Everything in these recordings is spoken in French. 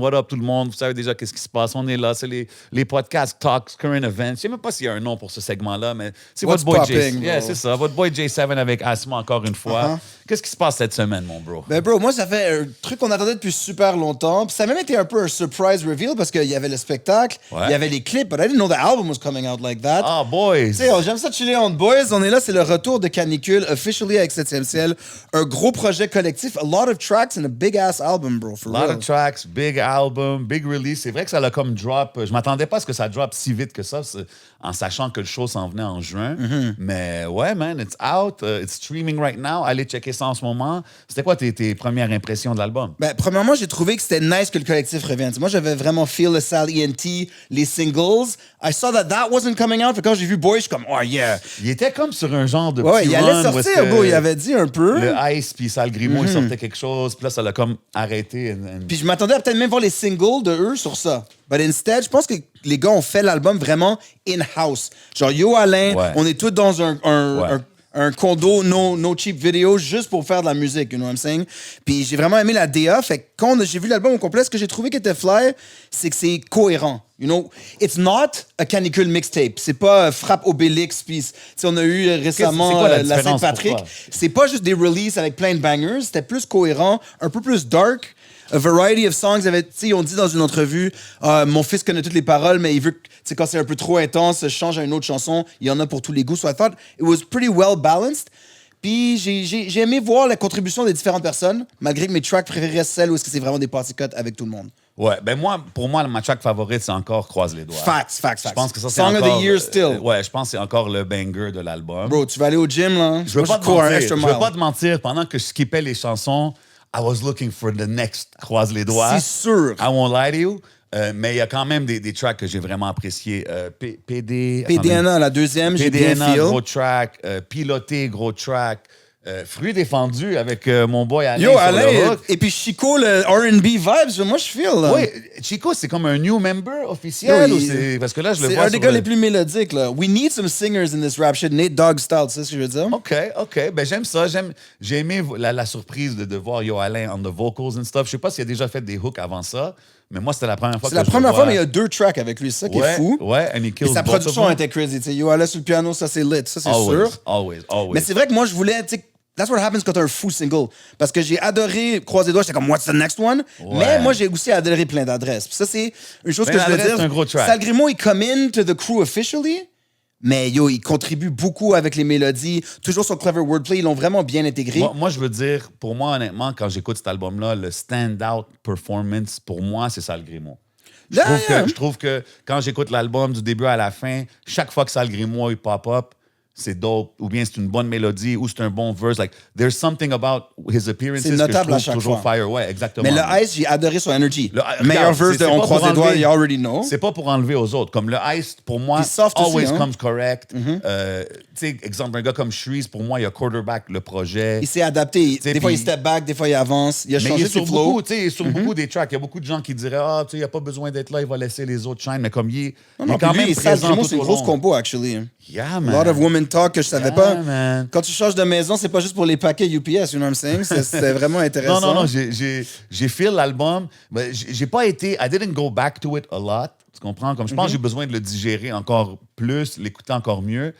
What up tout le monde? Vous savez déjà qu'est-ce qui se passe. On est là. C'est les podcasts Talks, Current Events. Je sais même pas s'il y a un nom pour ce segment-là, mais c'est What's votre boy popping, J. Yeah, c'est ça. Votre boy J7 avec Asma encore une fois. Qu'est-ce qui se passe cette semaine, mon bro? Ben bro, moi ça fait un truc qu'on attendait depuis super longtemps. Puis ça a même été un peu un surprise reveal parce qu'il y avait le spectacle, il y avait les clips, but I didn't know the album was coming out like that. Ah, boys! Tu sais, j'aime ça chiller on boys. On est là, c'est le retour de Canicule, officially avec 7e ciel. Un gros projet collectif, a lot of tracks and a big ass album, bro, for A lot real. of tracks, big album, big release. C'est vrai que ça l'a comme drop. Je m'attendais pas à ce que ça drop si vite que ça, en sachant que le show s'en venait en juin. Mais ouais, man, it's out. It's streaming right now. Allez checker ça en ce moment. C'était quoi tes premières impressions de l'album? Ben, premièrement, j'ai trouvé que c'était nice que le collectif revienne. Moi, j'avais vraiment feel le Sal ENT, les singles. I saw that wasn't coming out. Fait que quand j'ai vu Boy, je suis comme, oh yeah. Il était comme sur un genre de Ouais, petit il run allait où est-ce sortir, que bro. Il avait dit un peu. le Ice puis Sal Grimo, il sortait quelque chose. Puis là, ça l'a comme arrêté. Puis je m'attendais à peut-être même voir les singles de eux sur ça. But instead, je pense que les gars ont fait l'album vraiment in-house. Genre, Yo Alain, on est tous dans un condo, no cheap video, juste pour faire de la musique, you know what I'm saying? Puis j'ai vraiment aimé la DA. Fait que quand j'ai vu l'album au complet, ce que j'ai trouvé qui était fly, c'est que c'est cohérent. You know, it's not a Canicule mixtape. C'est pas Frappe Obélix. Puis, on a eu récemment c'est quoi la la différence Saint-Patrick. pour toi? C'est pas juste des releases avec plein de bangers. C'était plus cohérent, un peu plus dark. A variety of songs. Ils ont dit dans une entrevue, mon fils connaît toutes les paroles, mais il veut que quand c'est un peu trop intense, change à une autre chanson. Il y en a pour tous les goûts. So I thought it was pretty well balanced. Puis j'ai aimé voir la contribution des différentes personnes, malgré que mes tracks préférés restent celles où c'est vraiment des party cuts avec tout le monde. Ouais, ben pour moi, ma track favorite, c'est encore Croise les doigts. Facts. Je pense que ça, c'est Song encore, of the year still. Ouais, je pense que c'est encore le banger de l'album. Bro, tu vas aller au gym, là? Je veux pas te mentir, pendant que je skippais les chansons, I was looking for the next Croise les doigts. C'est sûr. I won't lie to you. Mais il y a quand même des tracks que j'ai vraiment appréciés. PDNA, la deuxième, j'ai bien PDNA, feel. gros track. Piloté, gros track. Fruit défendu avec mon boy Alain. Yo, sur Alain, le hook. et puis Chico, le R&B vibes, moi je feel. Là. Oui, Chico, c'est comme un new member officiel. Yo, ou c'est... Parce que là, je le c'est vois un des sur gars le- les plus mélodiques. Là. We need some singers in this rap shit. Nate Dogg style, tu sais ce que je veux dire? OK. Ben, j'aime ça. J'ai aimé la surprise de voir Yo Alain on the vocals and stuff. Je sais pas s'il a déjà fait des hooks avant ça, mais moi, c'était la première fois C'est que la je le première vois. fois, mais il y a 2 tracks avec lui. C'est ça qui est fou. Ouais, and he Et kills sa both of production them. était crazy. T'sais. Yo, Alain sur le piano, ça c'est lit. Ça c'est sûr. Always. Mais c'est vrai que moi, je voulais. That's what happens quand t'as un fou single. Parce que j'ai adoré Croiser les doigts, j'étais comme, what's the next one? Ouais. Mais moi, j'ai aussi adoré Plein d'adresses. Puis ça, c'est une chose Plein que je veux d'adresses, dire. c'est un gros track. Sal Grimo, il come in to the crew officially. Mais yo, il contribue beaucoup avec les mélodies. Toujours son clever wordplay, ils l'ont vraiment bien intégré. Moi, je veux dire, pour moi, honnêtement, quand j'écoute cet album-là, le stand-out performance, pour moi, c'est Sal Grimo. Je trouve que quand j'écoute l'album du début à la fin, chaque fois que Sal Grimo il pop-up, c'est dope, ou bien c'est une bonne mélodie, ou c'est un bon verse. Like, there's something about his appearances C'est que je notable à trouve chaque toujours fois. fire. Ouais, exactement. Mais le Ice, j'ai adoré son energy. Regarde, Meilleur verse de c'est On pas croise pour les doigts, enlever- you already know. C'est pas pour enlever aux autres. Comme le Ice, pour moi, Puis soft aussi, always hein. comes correct. Tu sais, exemple, un gars comme Shreeze, pour moi, il a quarterback le projet. Il s'est adapté. T'sais, Des fois, puis- il step back, des fois, il avance. Il a Mais il changé est sur ses flows. beaucoup, tu sais, sur beaucoup des tracks. Il y a beaucoup de gens qui diraient, ah, tu sais, il n'y a pas besoin d'être là, il va laisser les autres shine. Mais comme il est, Non, il est puis quand lui, même et Sal présent Grimo, tout c'est une au grosse long. combo, actually. Yeah, A man. lot of women talk que je savais Yeah, pas. man. Quand tu changes de maison, c'est pas juste pour les paquets UPS, you know what I'm saying? C'était vraiment intéressant. Non, j'ai feel l'album. Mais j'ai pas été, I didn't go back to it a lot. Tu comprends? Comme je pense que j'ai besoin de le digérer encore plus, l'écouter encore mieux.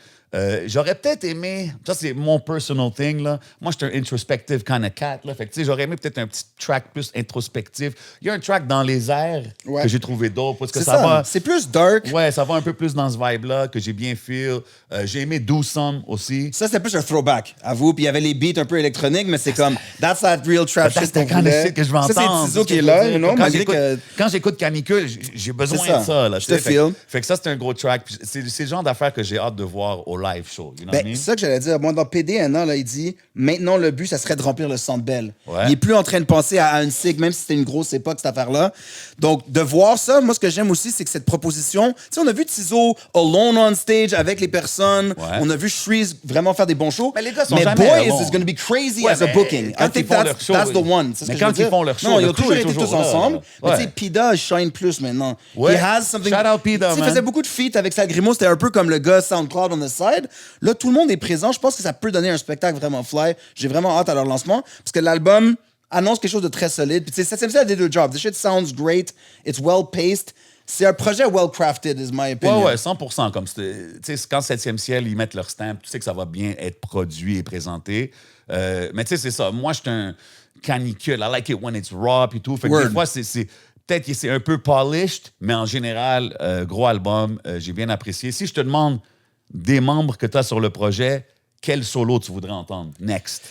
J'aurais peut-être aimé, ça c'est mon personal thing, là. Moi, je suis un introspective kind of cat, là. Fait que, tu sais, j'aurais aimé peut-être un petit track plus introspectif. Il y a un track dans les airs que j'ai trouvé dope, parce que C'est ça va... C'est plus dark. Ouais, ça va un peu plus dans ce vibe-là, que j'ai bien feel. J'ai aimé Do Some aussi. Ça, c'était plus un throwback, à vous. Puis il y avait les beats un peu électroniques, mais c'est comme, that's that real trap That's shit the qu'on kind of voulait. shit que je veux Ça, entendre. c'est Tizo ce qui que est je là, veux you dire. know, malgré que... Quand j'écoute Canicule, j'ai besoin C'est ça. de ça. Là, Je tu sais. te feel. Fait que ça, c'est un gros track. Puis c'est le genre d'affaires que j'ai hâte de voir au live show. You know what I Ben, mean? c'est ça que j'allais dire. Moi, dans PDNA, là, il dit maintenant, le but, ça serait de remplir le Centre Bell. Ouais. Il n'est plus en train de penser à une SIG, même si c'était une grosse époque, cette affaire-là. Donc, de voir ça, moi, ce que j'aime aussi, c'est que cette proposition. Tu sais, on a vu Tizo alone on stage avec les personnes. Ouais. On a vu Shreeze vraiment faire des bons shows. Mais les gars sont mais jamais Boys alone. is going to be crazy Ouais, as a mais booking. quand I think ils font leur show, that's the one. C'est ce mais que je quand veux dire. ils font leur show, non, ils le ont crew toujours est été toujours tous là, ensemble. là. Mais tu Ouais. sais, Pida shine plus maintenant. Ouais. He has something. Shout out Pida, Tu sais, il man. faisait beaucoup de feats avec Sal Grimo. C'était un peu comme le gars SoundCloud on the side. Là, tout le monde est présent. Je pense que ça peut donner un spectacle vraiment fly. J'ai vraiment hâte à leur lancement. Parce que l'album, annonce quelque chose de très solide. Puis, tu sais, 7e ciel a des deux jobs. The shit sounds great. It's well paced. C'est un projet well crafted, is my opinion. Ouais, 100%. Comme tu sais, quand 7e ciel, ils mettent leur stamp, tu sais que ça va bien être produit et présenté. Mais tu sais, c'est ça. Moi, je suis un canicule. I like it when it's raw et tout. Fait que des fois, peut-être que c'est un peu polished, mais en général, gros album, j'ai bien apprécié. Si je te demande des membres que tu as sur le projet, quel solo tu voudrais entendre? Next.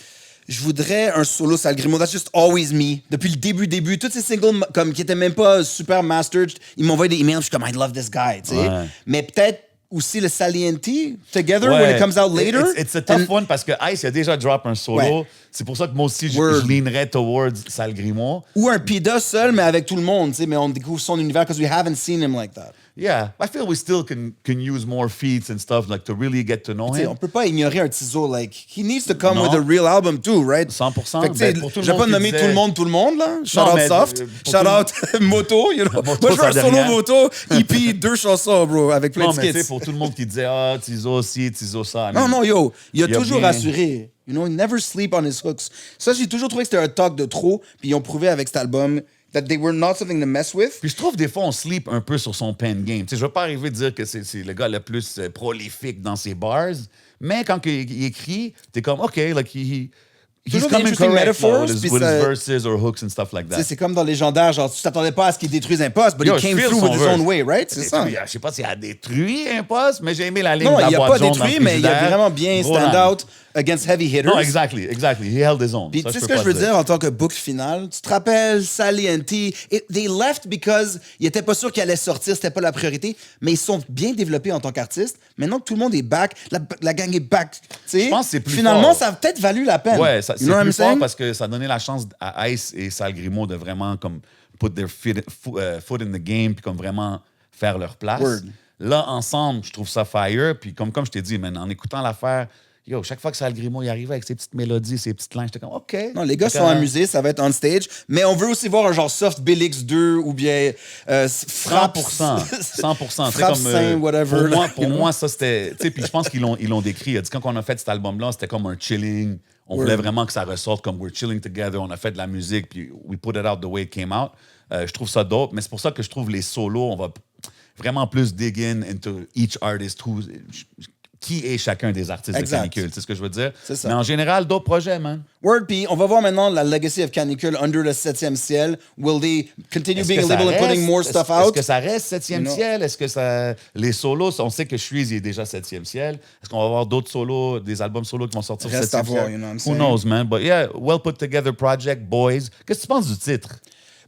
Je voudrais un solo Sal Grimo. That's just always me. Depuis le début. Tous ces singles comme, qui étaient même pas super mastered, ils m'envoient des emails. Je suis comme, I love this guy. Tu sais. Ouais. Mais peut-être aussi le Salienti together when it comes out later. It's a tough one parce que Ice a déjà drop un solo. Ouais. C'est pour ça que moi aussi, je leanerais towards Sal Grimo. Ou un Pida seul, mais avec tout le monde. Tu sais. Mais on découvre son univers because we haven't seen him like that. Yeah, I feel we still can use more feats and stuff like to really get to know him. On peut pas ignorer un Tizo. Like, he needs to come with a real album too, right? 100%. Fait que, pour tout le je vais pas monde nommer disait... tout le monde, là. Shout out Soft. Shout out Moto. You know? Moto, Moi, je veux un sa solo dernière. Moto, EP, 2 chansons, bro, avec plein Non, de mais tu skits. sais, pour tout le monde qui disait Tizo ci, Tizo ça. Non, yo, il a toujours bien... assuré. You know, never sleep on his hooks. Ça, j'ai toujours trouvé que c'était un talk de trop, puis ils ont prouvé avec cet album that they were not something to mess with. Puis je trouve des fois on sleep un peu sur son pen game. Tu sais, je veux pas arriver à dire que c'est le gars le plus prolifique dans ses bars, mais quand il écrit, t'es comme OK, like he's Toujours des coming interesting correct metaphors, with puis his ça- verses or hooks and stuff like Tu sais, that. c'est comme dans Légendaire, genre, tu t'attendais pas à ce qu'il détruise un poste, but Yo, he came je feel through son with his verse. own way, right? C'est ça. Je sais pas s'il a détruit un poste, mais j'ai aimé la ligne Non, de la il a boîte pas jaune détruit, dans le mais il a frigidaire. vraiment bien Gros stand line. out against heavy hitters. Non, exactly. He held his own. Puis Ça, tu sais je ce peux que je pas veux dire en tant que boucle finale? Tu te rappelles Salienti? They left because ils étaient pas sûrs qu'ils allaient sortir, c'était pas la priorité, mais ils sont bien développés en tant qu'artistes. Maintenant que tout le monde est back, la gang est back. Tu sais, Je pense que c'est plus finalement, fort. ça a peut-être valu la peine. Ouais, c'est You know what I'm plus fort saying? parce que ça a donné la chance à Ice et Sal Grimo de vraiment comme put their foot in the game puis comme vraiment faire leur place. Word. Là, ensemble, je trouve ça fire. Puis comme je t'ai dit, man, en écoutant l'affaire, yo, chaque fois que Sal Grimo y arrivait avec ses petites mélodies, ses petites lignes, j'étais comme OK. Non, les gars sont amusés, ça va être on stage. Mais on veut aussi voir un genre soft Bélix 2 ou bien frappe. 100%. 100%. C'est Frappe comme, sain, whatever. Pour moi, ça, c'était... Tu sais, puis je pense qu'ils l'ont décrit. Il a dit, quand on a fait cet album-là, c'était comme un chilling. On voulait vraiment que ça ressorte comme we're chilling together. On a fait de la musique, puis we put it out the way it came out. Je trouve ça dope, mais c'est pour ça que je trouve les solos, on va vraiment plus dig in into each artist qui est chacun des artistes Exact. de Canicule. C'est ce que je veux dire. C'est ça. Mais en général, d'autres projets, man. Word, puis on va voir maintenant la legacy of Canicule under le 7e ciel. Will they continue Est-ce being que a ça label and putting reste? more stuff Est-ce out? que ça reste 7e You know. ciel? Est-ce que ça... Les solos, on sait que Shreeze est déjà 7e ciel. Est-ce qu'on va avoir d'autres solos, des albums solos qui vont sortir Reste 7e à voir, ciel? you know what I'm Who saying? knows, man? But yeah, well put together project, boys. Qu'est-ce que tu penses du titre?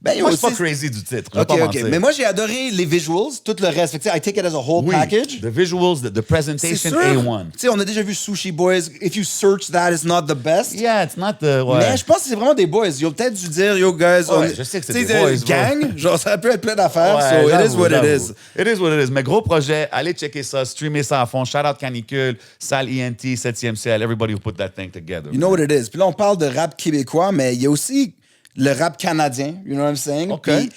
Ben, Moi, je suis aussi- pas crazy du titre. Je vais OK, pas OK. mentir. Mais moi, j'ai adoré les visuals, tout le reste. Fait que, tu sais, I take it as a whole Oui, package. the visuals, the C'est presentation, sûr. A1. Tu sais, on a déjà vu Sushi Boys. If you search that, it's not the best. Yeah, it's not the... Ouais. Mais je pense que c'est vraiment des boys. Ils ont peut-être dû dire, yo, guys, Ouais, je sais que c'est tu sais, des boys, gang, genre, ça peut être plein d'affaires. Ouais, So, it is j'avoue, what it j'avoue. is. It is what it is. Mais gros projet, allez checker ça, streamer ça à fond. Shout out Canicule, Sal ENT, 7e ciel, everybody who put that thing together. You know what it is. Puis là, on parle de rap québécois, mais il y a aussi le rap canadien. You know what I'm saying? OK. Puis,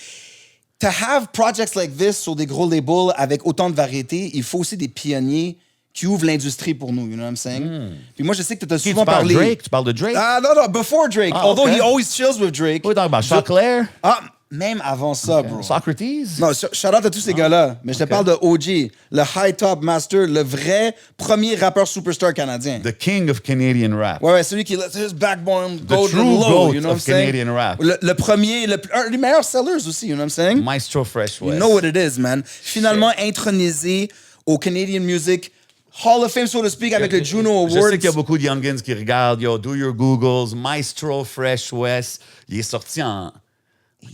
to have projects like this sur des gros labels avec autant de variétés, il faut aussi des pionniers qui ouvrent l'industrie pour nous. You know what I'm saying? Puis moi, je sais que tu as Qui, souvent tu parles parlé... Drake? Tu parles de Drake? Ah, non, before Drake. Ah, Although okay. he always chills with Drake. What are you talking about? Choclair? Ah, même avant ça, bro. Socrates? Non, shout out à tous ces gars-là. Mais je te parle de OG, le High Top Master, le vrai premier rappeur superstar canadien. The king of Canadian rap. Ouais, celui qui let his backbone go true low, goat you know what I'm of saying? Canadian rap. Le premier, un des meilleurs sellers aussi, you know what I'm saying? Maestro Fresh You West. know what it is, man. Finalement intronisé au Canadian Music Hall of Fame, so to speak, avec le Juno Je Awards. sais qu'il y a beaucoup de youngins qui regardent. Yo, do your Googles. Maestro Fresh West. Il est sorti en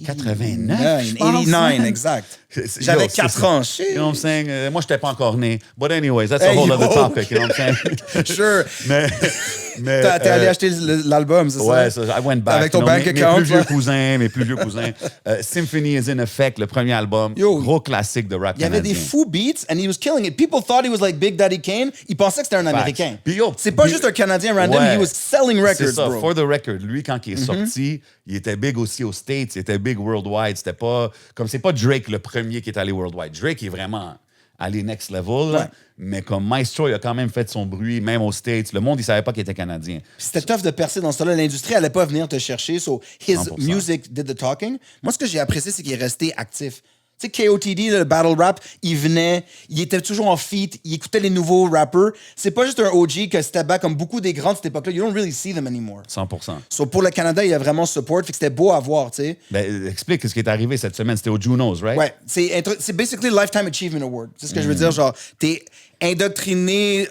89, je pense. 89, exact. J'avais Yo, 4 c'est- ans, shit. You know what I'm saying? Moi, je n'étais pas encore né. But anyways, that's a Hey, whole yo. other topic. You know what I'm saying? Sure. mais T'es allé acheter l'album, c'est Ouais, ça? ça, I went back. Avec ton You know, bank mes account, mes plus vieux cousins. Symphony is in Effect, le premier album. Yo. Gros classique de rap Il y avait canadien. des fous beats and he was killing it. People thought he was like Big Daddy Kane. Ils pensaient que c'était un Américain. Puis yo, C'est pas puis- juste un Canadien random. Ouais. He was selling C'est records, ça, bro. for the record. Lui, quand il est sorti, il était big aussi aux States, il était big worldwide. C'était pas... Comme c'est pas Drake le premier qui est allé worldwide. Drake est vraiment aller next level. Là. Ouais. Mais comme Maestro, il a quand même fait son bruit, même aux States. Le monde, il savait pas qu'il était Canadien. Puis c'était tough de percer dans ce temps-là. L'industrie allait pas venir te chercher. So, his 100%. music did the talking. Moi, ce que j'ai apprécié, c'est qu'il est resté actif. Tu sais, KOTD, le battle rap, il venait, il était toujours en feat, il écoutait les nouveaux rappers. C'est pas juste un OG que step back, comme beaucoup des grands de cette époque-là, you don't really see them anymore. 100%. So, pour le Canada, il y a vraiment support, fait que c'était beau à voir, tu sais. Ben, explique ce qui est arrivé cette semaine. C'était au Junos, right? Ouais, c'est basically Lifetime Achievement Award. C'est ce que je veux dire, genre, t'es indoctriné,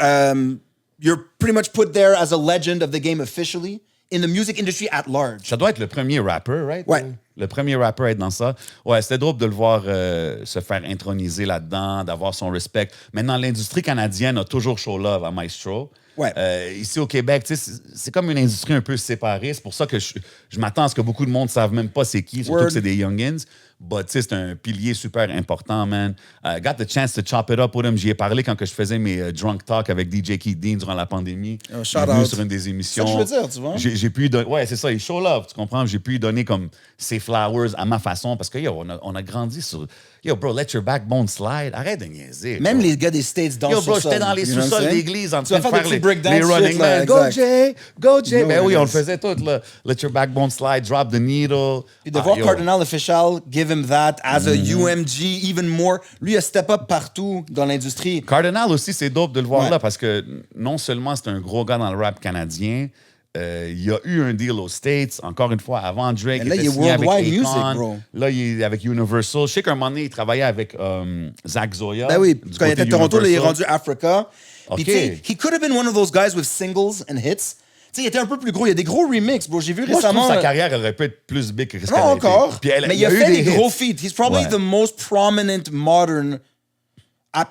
you're pretty much put there as a legend of the game officially in the music industry at large. Ça doit être le premier rapper, right? Ouais. Le premier rapper à être dans ça. Ouais, c'était drôle de le voir se faire introniser là-dedans, d'avoir son respect. Maintenant, l'industrie canadienne a toujours show love à Maestro. Ouais. Ici au Québec, tu sais, c'est comme une industrie un peu séparée. C'est pour ça que je m'attends à ce que beaucoup de monde ne savent même pas c'est qui, surtout Word. que c'est des youngins. But tu sais, c'est un pilier super important, man. Got the chance to chop it up with him. J'y ai parlé quand que je faisais mes drunk talk avec DJ Keith Dean durant la pandémie. Shout Il est venu out. sur une des émissions. C'est ça que je veux dire, tu vois. J'ai pu lui donner... Ouais, c'est ça, il show love, tu comprends? J'ai pu lui donner comme ses flowers à ma façon parce que, yo, on a grandi sur... Yo, bro, let your backbone slide. Arrête de niaiser. Même bro. les gars des States dansent Yo, bro, sur ça. j'étais dans les You know what I'm sous-sols saying? d'église en Tu vas train de faire faire des petits breakdance les shit, running là, man. Go, exact. Jay! Go, Jay! Yo, Ben oui, it on le is. faisait tout, là. Let your backbone slide, drop the needle. Puis de voir yo. Cardinal Official give him that as a UMG, even more. Lui, il a step up partout dans l'industrie. Cardinal aussi, c'est dope de le voir Ouais. là parce que non seulement c'est un gros gars dans le rap canadien, il y a eu un deal aux States, encore une fois, avant Drake. Mais là, était il est signé avec worldwide music, Akon. bro. Là, il est avec Universal. Je sais qu'à un moment donné, il travaillait avec Zach Zoya. Ben oui, du quand il côté était à Toronto, là, il est Universal. rendu Africa. OK. Puis tu sais, he could have been one of those guys with singles and hits. Tu sais, il était un peu plus gros. Il y a des gros remixes, bro. J'ai vu Moi, je récemment. trouve sa carrière aurait pu être plus big que ce qu'elle Non, a été. encore. Puis Mais il a eu fait des hits. gros feats. He's probably Ouais. the most prominent modern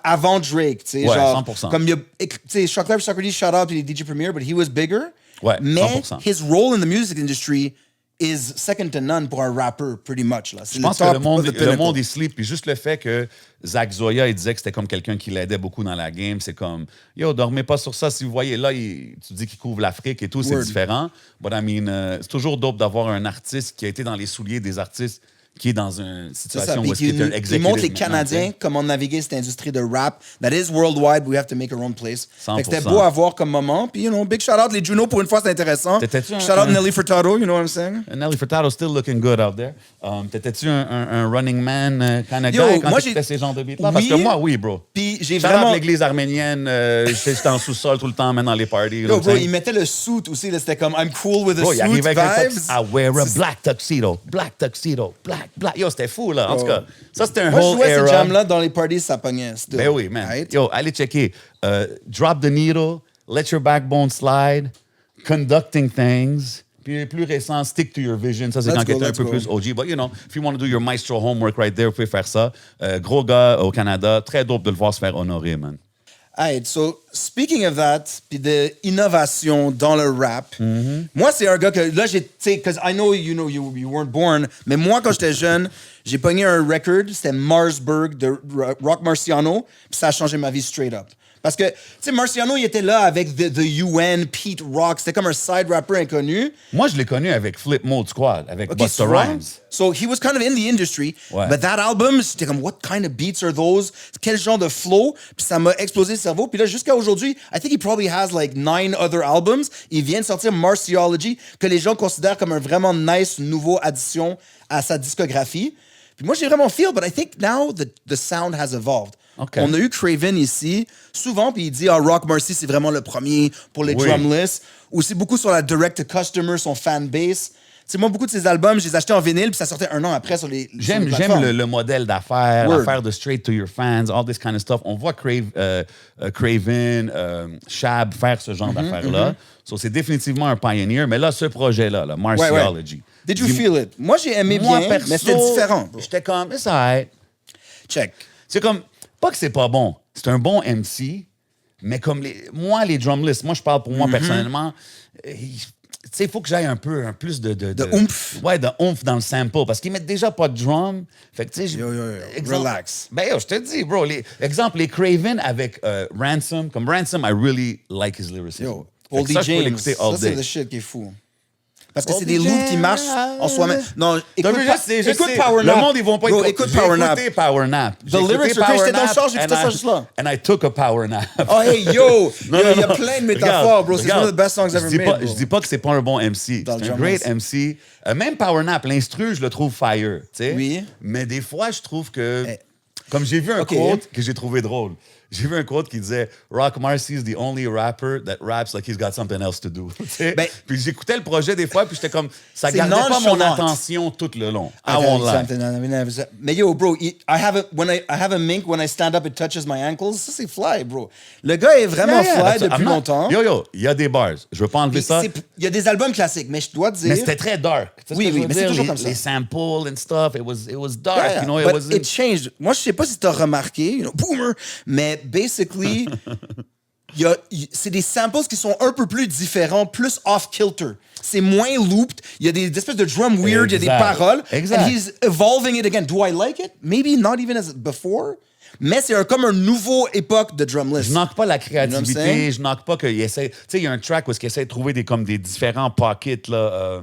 avant Drake. Tu sais, Ouais, genre, 100%. comme il y a. Tu sais, Chocolate Socrates, shout out to the DJ Premier, but he was bigger. Ouais, Mais 100%. his role in the music industry is second to none pour un rapper, pretty much. Là. C'est Je pense que top le monde, of the le pinnacle. monde est sleep. Puis juste le fait que Zach Zoya, il disait que c'était comme quelqu'un qui l'aidait beaucoup dans la game. C'est comme, yo, dormez pas sur ça. Si vous voyez, là, tu dis qu'il couvre l'Afrique et tout, c'est Word. différent. But I mean, c'est toujours dope d'avoir un artiste qui a été dans les souliers des artistes qui est dans une C'est ça. situation Puis où est-ce qu'il est un il executive montre les maintenant, Canadiens tu sais. comment naviguer cette industrie de rap. That is worldwide. We have to make our own place. 100%. Fait que c'était beau à voir comme moment. Puis, you know, big shout out les Juno pour une fois, c'est intéressant. T'étais-tu Shout out un- Nelly Furtado, you know what I'm saying? Nelly Furtado still looking good out there. T'étais-tu un running man kind of Yo, guy quand moi, tu j'ai- fais ces genres de beats-là? Parce Oui. que moi, oui, bro. Puis j'ai Shout out vraiment. l'église arménienne. J'étais en sous-sol tout le temps, même dans les parties. Yo, là, bro, tu sais. il mettait le suit aussi. Là, c'était comme I'm cool with the Bro, il suit arrivait avec un vibes. I wear a black tuxedo, black. Yo, c'était fou, là. En tout cas, ça, c'était un Moi, je whole jouais era. ces jams-là dans les parties, ça pognait. still. Ben oui, man. Right? Yo, allez checker. Drop the needle, let your backbone slide, conducting things. Puis les plus récents, stick to your vision. Ça, c'est Let's quand il go, était un let's peu go. plus OG. But, you know, if you want to do your maestro homework right there, vous pouvez faire ça. Gros gars au Canada. Très dope de le voir se faire honorer, man. Alright, so speaking of that, puis de innovation dans le rap, moi c'est un gars que là j'ai, tu sais, because I know you weren't born, mais moi quand j'étais jeune, j'ai pogné un record, c'était Marsburg de Rock Marciano, puis ça a changé ma vie straight up. Parce que, tu sais, Marciano, il était là avec the UN, Pete Rock, c'était comme un side rapper inconnu. Moi, je l'ai connu avec Flip Mode Squad, avec Ok, Busta tu vois? Rhymes. So he was kind of in the industry, Ouais. but that album, c'était comme what kind of beats are those? Quel genre de flow? Puis ça m'a explosé le cerveau. Puis là, jusqu'à aujourd'hui, I think he probably has like 9 other albums. Il vient de sortir Marciology, que les gens considèrent comme un vraiment nice nouveau addition à sa discographie. Puis moi, j'ai vraiment feel, but I think now the sound has evolved. Ok. On a eu Craven ici, souvent, puis il dit Rock Marcy, c'est vraiment le premier pour les Oui. drumless. Aussi beaucoup sur la direct-to-customer, son fanbase. Tu sais, moi, beaucoup de ces albums, je les achetais en vinyle, puis ça sortait un an après sur les J'aime plateformes. le modèle d'affaires, Word. l'affaire de straight to your fans, all this kind of stuff. On voit Craven, Shab faire ce genre d'affaires-là. So, c'est définitivement un pioneer. Mais là, ce projet-là, là, Ouais, Marciology. ouais. Did you feel it? Moi, j'ai aimé Moi, bien, perso, mais c'était différent. bro. J'étais comme, it's alright. Check. C'est comme, pas que c'est pas bon. C'est un bon MC, mais comme moi, les drumlists, moi, je parle pour moi personnellement, tu sais, il faut que j'aille un plus de oomph. Ouais, de oomph dans le sample, parce qu'ils mettent déjà pas de drum. Fait que, tu sais, Yo, relax. Ben, yo, je te dis, bro, exemple, les Craven avec Ransom, comme Ransom, I really like his lyricism. Yo, Fait que Oldie ça, je peux James, l'écouter ça, all c'est day. le shit qui est fou. Parce que c'est des loops qui marchent en soi-même. Non, écoute, écoute Power Nap. Le monde, ils vont pas Bro, écoute Power Nap. J'ai écouté Power Nap. The lyrics are j'étais dans le char, j'écoutais ça juste là. And I took a Power Nap. Oh, hey, yo! Il y a plein de métaphores, bro. C'est one of the best songs ever made, Je dis pas que c'est pas un bon MC. C'est un great MC. Même Power Nap, l'instru, je le trouve fire, tu sais. Oui. Mais des fois, je trouve que... Comme j'ai vu un quote que j'ai trouvé drôle. J'ai vu un quote qui disait Rock Marcy is the only rapper that raps like he's got something else to do. Puis j'écoutais le projet des fois, puis j'étais comme, ça gardait pas mon attention tout le long. I won't lie. Mais yo, bro, I have a mink when I stand up, it touches my ankles. Ça, c'est fly, bro. Le gars est vraiment fly depuis longtemps. Yo, il y a des bars. Je veux pas enlever ça. Il y a des albums classiques, mais je dois te dire. Mais c'était très dark. Oui, mais c'est toujours comme ça. Les samples and stuff, it was dark. You know, it changed. Moi, je sais pas si t'as remarqué, boomer, mais basically, c'est des samples qui sont un peu plus différents, plus off-kilter. C'est moins looped. Il y a des espèces de drum weird, il y a des paroles. Exact. And he's evolving it again. Do I like it? Maybe not even as before. Mais c'est comme un nouveau époque de drumless. Je knock pas la créativité, je knock pas qu'il essaie... Tu sais, il y a un track où il essaie de trouver des différents pockets, là...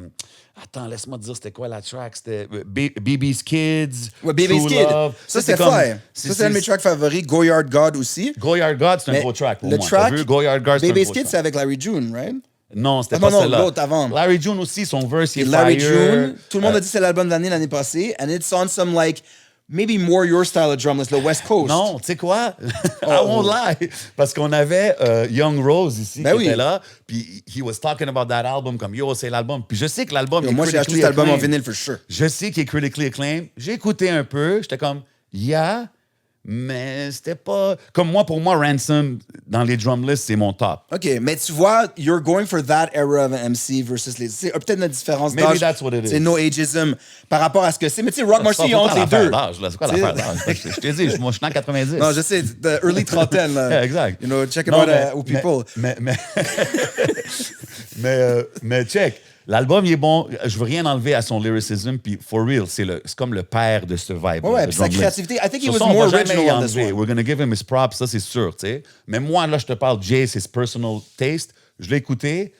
Attends, laisse-moi te dire, c'était quoi la track? C'était BB's Kids. Ouais, BB's Kids. Ça, c'est fly. Ça, c'est un de mes tracks favoris. Go Yard God aussi. Go Yard God, c'est un gros track pour moi. Le track, Go Yard God, BB's Kids, c'est avec Larry June, right? Non, c'était pas celle-là. Non, l'autre avant. Larry June aussi, son verse, il est Larry fire. June, tout le monde a dit que c'est l'album de l'année passée. And it's on some, like... Maybe more your style of drumless, le West Coast. Non, tu sais quoi? I won't lie. Parce qu'on avait Young Rose ici qui était là, puis he was talking about that album comme yo, c'est l'album. Puis je sais que l'album est moi, j'ai acheté cet album en vinyle for sure. Je sais qu'il est critically acclaimed. J'ai écouté un peu, j'étais comme yeah, mais c'était pas... Comme moi, pour moi, Ransom, dans les drumlists, c'est mon top. OK, mais tu vois, you're going for that era of an MC versus les... C'est peut-être une différence d'âge. Maybe that's what it is. C'est no ageism par rapport à ce que c'est. Mais tu sais, Rock Marcy, ils ont entre les deux. C'est quoi l'affaire d'âge? Je t'ai dit, moi, je suis en 90. Non, je sais, the early trentaine. Là. Exact. You know, check it out aux people. Mais check. L'album, il est bon. Je veux rien enlever à son lyricism. Puis, for real, c'est comme le père de ce vibe. Ouais, puis sa créativité. I think he was more original on this one. We're going to give him his props, ça, c'est sûr, tu sais. Mais moi, là, je te parle, Jay, c'est his personal taste. Je l'ai écouté.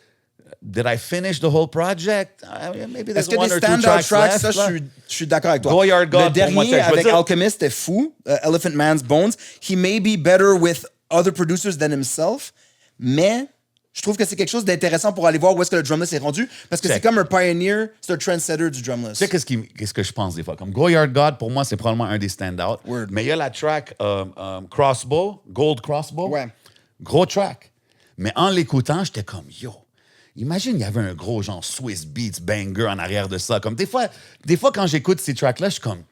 Did I finish the whole project? Maybe there's one or two tracks left. Ça, je suis d'accord avec toi. Go Yard God, le dernier, avec Alchemist, c'était fou. Elephant Man's Bones. He may be better with other producers than himself, mais... Je trouve que c'est quelque chose d'intéressant pour aller voir où est-ce que le drumless est rendu. Parce que c'est comme un pioneer, c'est un trendsetter du drumless. Tu sais qu'est-ce que je pense des fois? Comme Go Yard God, pour moi, c'est probablement un des stand-out. Mais il y a la track Crossbow, Gold Crossbow. Ouais. Gros track. Mais en l'écoutant, j'étais comme, yo, imagine, il y avait un gros genre Swiss Beats banger en arrière de ça. Comme des fois quand j'écoute ces tracks-là, je suis comme,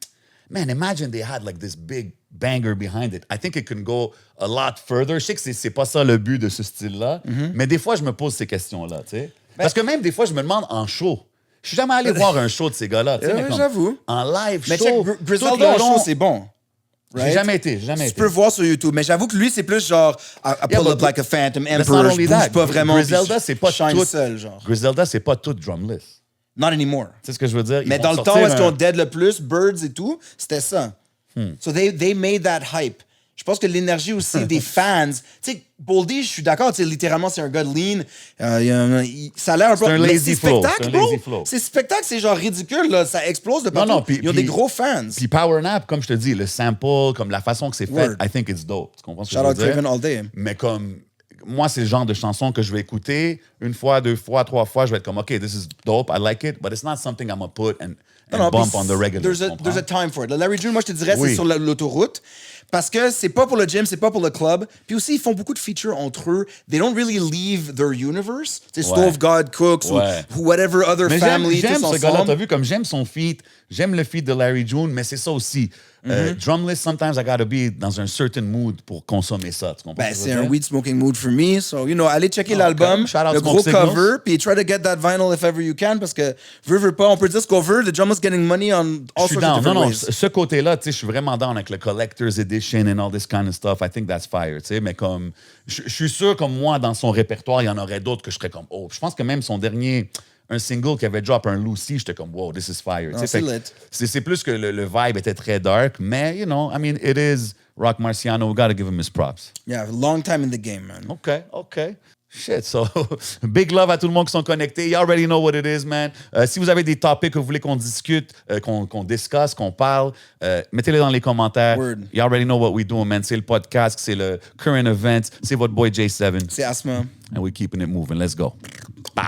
man, imagine they had like this big banger behind it. I think it can go a lot further. Je sais que c'est pas ça le but de ce style-là, mais des fois, je me pose ces questions-là, tu sais. Parce que même des fois, je me demande en show. Je suis jamais allé voir un show de ces gars-là. J'avoue. En live, mais show. Mais Griselda en show, c'est bon. Right? J'ai jamais été. Tu peux voir sur YouTube, mais j'avoue que lui, c'est plus genre I pull up like a phantom emperor. Je bouge pas vraiment. Griselda, c'est pas tout. Seul, genre. Griselda, c'est pas tout drumless. Not anymore. C'est ce que je veux dire. Mais dans le temps où est-ce qu'on dead le plus, Birds et tout, c'était ça. So they made that hype. Je pense que l'énergie aussi des fans. Tu sais, Boldy, je suis d'accord, tu sais, littéralement, c'est un gars de lean. Ça a l'air un peu... C'est un lazy flow. Ces spectacles, c'est genre ridicule, là. Ça explose de partout. Ils ont des gros fans. Puis Power Nap, comme je te dis, le sample, comme la façon que c'est fait, I think it's dope. Tu comprends ce que je veux dire? Shout out Craven all day. Mais comme... Moi, c'est le genre de chanson que je vais écouter une fois, deux fois, trois fois. Je vais être comme, OK, this is dope, I like it, but it's not something I'm going to put and bump on the regular. There's a time for it. Le Larry June, moi, je te dirais, c'est sur l'autoroute. Parce que c'est pas pour le gym, c'est pas pour le club. Puis aussi, ils font beaucoup de features entre eux. They don't really leave their universe. C'est Stove God Cooks ou whatever other family. J'aime ce gars-là. T'as vu comme j'aime son feat. J'aime le feat de Larry June, mais c'est ça aussi. Drumless, sometimes I gotta be dans un certain mood pour consommer ça. Tu comprends? Ben, c'est un weed smoking mood for me. So, you know, allez checker l'album, le gros cover, puis try to get that vinyl if ever you can, parce que, veux pas, on peut dire ce qu'on veut, the drummer's getting money on all sorts of different ways. Ce côté-là, tu sais, je suis vraiment down avec le collector's edition and all this kind of stuff. I think that's fire, tu sais, mais comme, je suis sûr comme moi, dans son répertoire, il y en aurait d'autres que je serais comme, oh, je pense que même son dernier... Un single qui avait drop un Lucy, j'étais comme, wow, this is fire. C'est plus que le vibe était très dark, mais, you know, I mean, it is Rock Marciano. We gotta give him his props. Yeah, long time in the game, man. OK. Shit, so big love à tout le monde qui sont connectés. You already know what it is, man. Si vous avez des topics que vous voulez qu'on discute, qu'on discusse, qu'on parle, mettez-les dans les commentaires. Word. You already know what we do, man. C'est le podcast, c'est le current event, c'est votre boy J7. C'est Asma. And we're keeping it moving. Let's go. Pow.